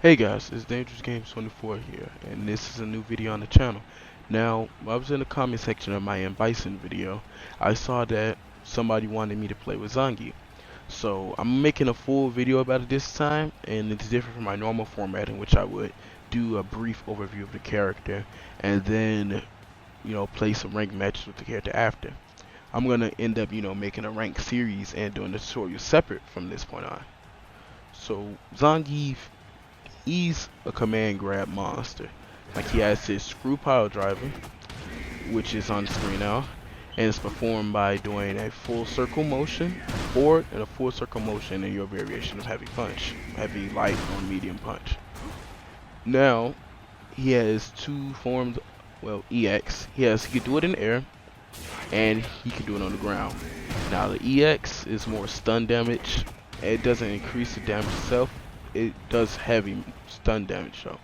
Hey guys, it's Dangerous Games 24 here, and this is a new video on the channel. Now, I was in the comment section of my Bison video. I saw that somebody wanted me to play with Zangief. So, I'm making a full video about it this time, and it's different from my normal format in which I would do a brief overview of the character, and then, play some ranked matches with the character after. I'm going to end up, making a ranked series and doing the tutorial separate from this point on. So, Zangief, he's a command grab monster. Like, he has his screw pile driver, which is on the screen now, and it's performed by doing a full circle motion forward and a full circle motion in your variation of heavy punch, heavy, light, or medium punch. Now, he has two forms, well, EX. He can do it in the air, and he can do it on the ground. Now, the EX is more stun damage. It doesn't increase the damage itself. It does heavy stun damage though.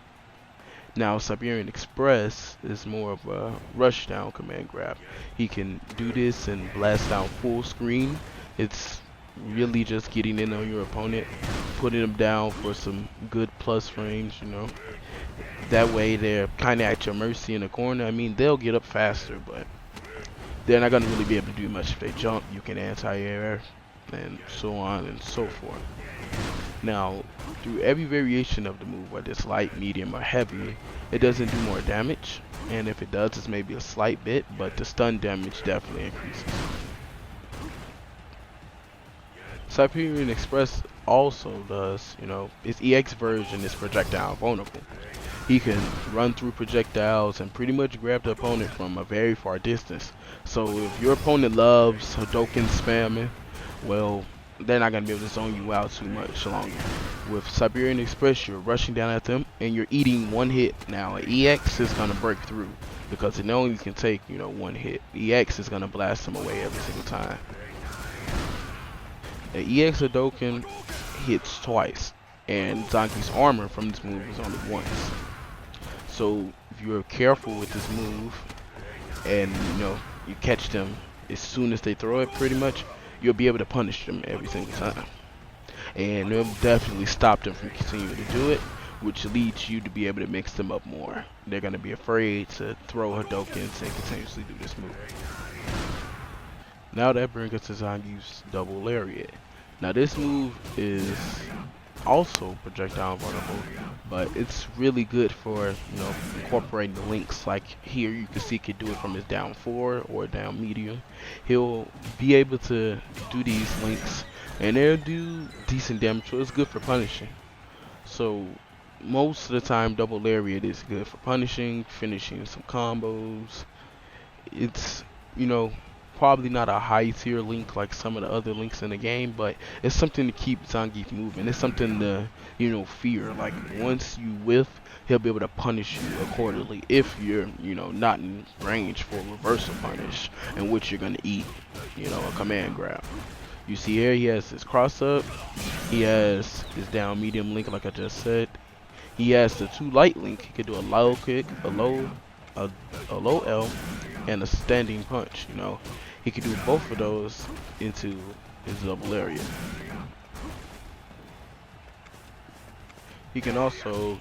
Now Siberian Express is more of a rush down command grab. He can do this and blast down full screen. It's really just getting in on your opponent, putting them down for some good plus frames. That way they're kind of at your mercy in the corner. I mean, they'll get up faster, but they're not going to really be able to do much if they jump. You can anti-air and so on and so forth. Now, through every variation of the move, whether it's light, medium, or heavy, it doesn't do more damage, and if it does, it's maybe a slight bit, but the stun damage definitely increases. Siberian Express also does, its EX version is projectile vulnerable. He can run through projectiles and pretty much grab the opponent from a very far distance. So if your opponent loves Hadouken spamming, well, they're not going to be able to zone you out too much longer. With Siberian Express, you're rushing down at them and you're eating one hit. Now, an EX is going to break through because it only can take, one hit. EX is going to blast them away every single time. The EX Hadouken hits twice, and Zangief's armor from this move is only once. So, if you're careful with this move and, you catch them as soon as they throw it pretty much, you'll be able to punish them every single time. And it'll definitely stop them from continuing to do it, which leads you to be able to mix them up more. They're going to be afraid to throw Hadoukens and continuously do this move. Now that brings us to Zangief's double lariat. Now this move is also projectile vulnerable, but it's really good for incorporating the links. Like here you can see he can do it from his down 4 or down medium. He'll be able to do these links and they'll do decent damage, so it's good for punishing. So most of the time double lariat is good for punishing, finishing some combos. It's probably not a high tier link like some of the other links in the game, but it's something to keep Zangief moving. It's something to fear. Like once you whiff, he'll be able to punish you accordingly if you're not in range for a reversal punish, in which you're gonna eat a command grab. You see here he has his cross up, he has his down medium link like I just said, he has the 2 light link. He could do a low kick, a low L, and a standing punch. He could do both of those into his double lariat. He can also,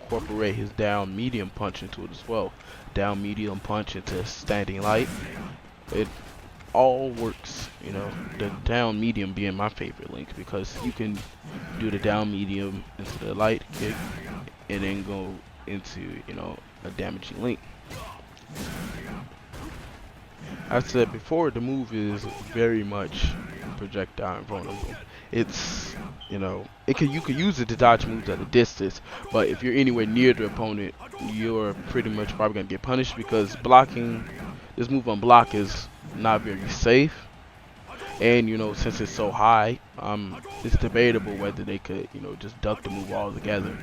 incorporate his down medium punch into it as well. Down medium punch into standing light. It all works, the down medium being my favorite link because you can do the down medium into the light kick and then go into, a damaging link. I said before, the move is very much projectile vulnerable. It's, you can use it to dodge moves at a distance, but if you're anywhere near the opponent, you're pretty much probably gonna get punished because this move on block is not very safe. And since it's so high, it's debatable whether they could, just duck the move altogether.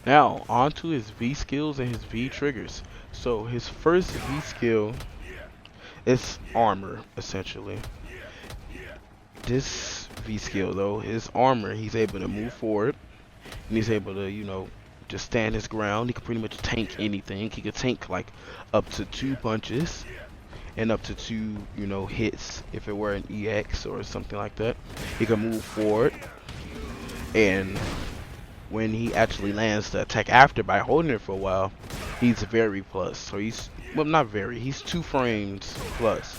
Now, on to his V skills and his V triggers. So his first V skill It's armor essentially. This V skill though, his armor, he's able to move forward and he's able to, just stand his ground. He can pretty much tank anything. He can tank like up to 2 punches and up to two, hits if it were an EX or something like that. He can move forward, and when he actually lands the attack after by holding it for a while, he's very plus. So he's, well, not very, he's 2 frames plus,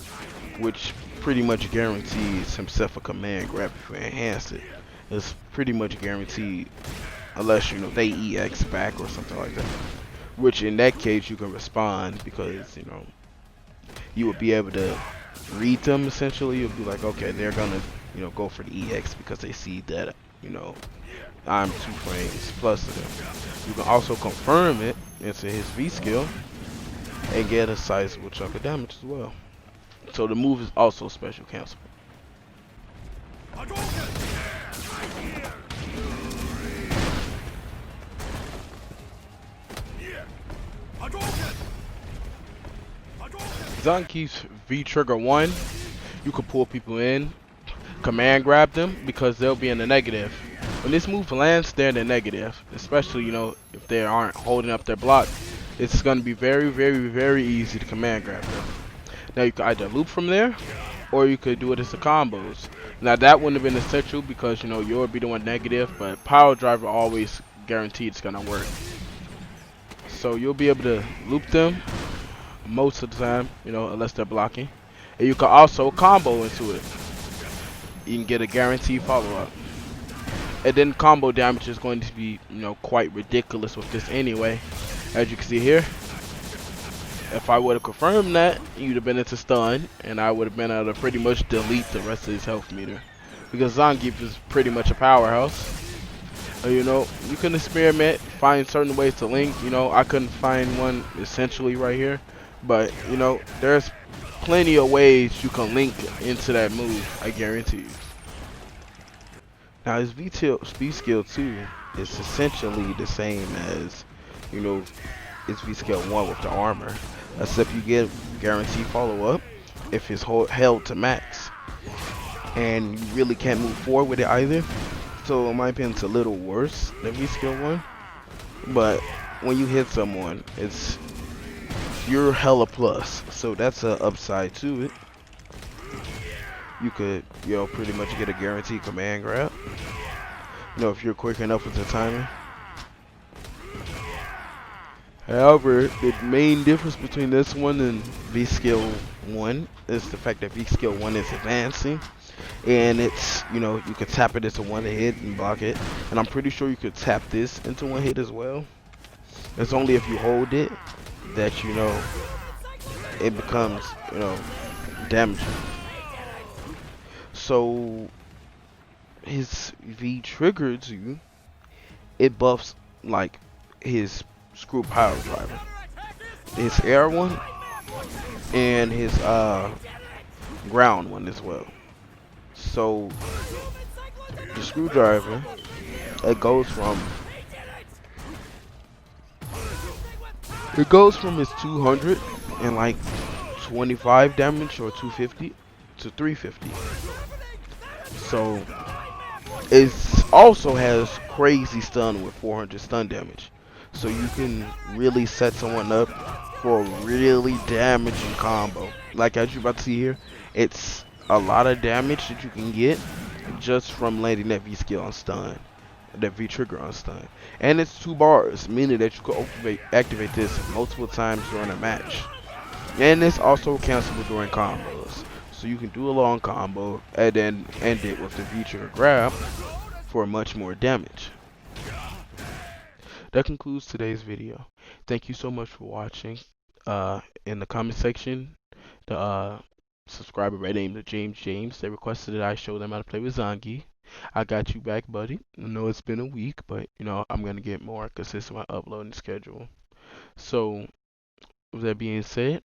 which pretty much guarantees himself a command grab if you enhance it. It's pretty much guaranteed unless they EX back or something like that. Which in that case you can respond because you would be able to read them essentially. You'll be like, okay, they're gonna go for the EX because they see that I'm 2 frames plus to them. You can also confirm it into his V skill and get a sizable chunk of damage as well. So the move is also special cancelable. Zangief's V trigger 1, you can pull people in, command grab them because they'll be in the negative. When this move lands, they're in the negative, especially if they aren't holding up their block. It's going to be very, very, very easy to command grab them. Now you can either loop from there, or you could do it as a combos. Now that wouldn't have been essential because you'll be doing negative, but power driver always guaranteed it's gonna work. So you'll be able to loop them most of the time, unless they're blocking. And you can also combo into it. You can get a guaranteed follow-up. And then combo damage is going to be, quite ridiculous with this anyway. As you can see here, if I would have confirmed that, you'd have been into stun, and I would have been able to pretty much delete the rest of his health meter. Because Zangief is pretty much a powerhouse. You can experiment, find certain ways to link. I couldn't find one essentially right here. But, there's plenty of ways you can link into that move, I guarantee you. Now, his V skill 2 is essentially the same as, his V skill 1 with the armor. Except you get guaranteed follow-up if it's held to max. And you really can't move forward with it either. So, in my opinion, it's a little worse than V skill 1. But, when you hit someone, you're hella plus, so that's an upside to it. You could, pretty much get a guaranteed command grab. If you're quick enough with the timing. However, the main difference between this one and V skill 1 is the fact that V skill 1 is advancing. And it's, you could tap it into one hit and block it. And I'm pretty sure you could tap this into one hit as well. It's only if you hold it that it becomes damaging. So his V trigger to you, it buffs like his screw power driver, his air one, and his ground one as well. So the screwdriver, it goes from his 200 and like 25 damage or 250 to 350. So it also has crazy stun with 400 stun damage. So you can really set someone up for a really damaging combo. Like as you're about to see here, it's a lot of damage that you can get just from landing that V skill on stun. That V trigger on stun. And it's 2 bars, meaning that you can activate this multiple times during a match. And it's also cancelable during combos. So you can do a long combo and then end it with the V trigger grab for much more damage. That concludes today's video. Thank you so much for watching. In the comment section, the subscriber by name of James, they requested that I show them how to play with Zangief. I got you back, buddy. I know it's been a week, but I'm gonna get more consistent with my uploading schedule. So with that being said,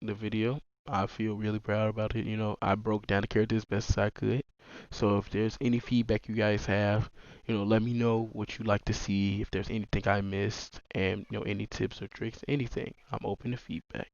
the video, I feel really proud about it. I broke down the character as best as I could. So if there's any feedback you guys have, let me know what you'd like to see, if there's anything I missed, and any tips or tricks, anything. I'm open to feedback.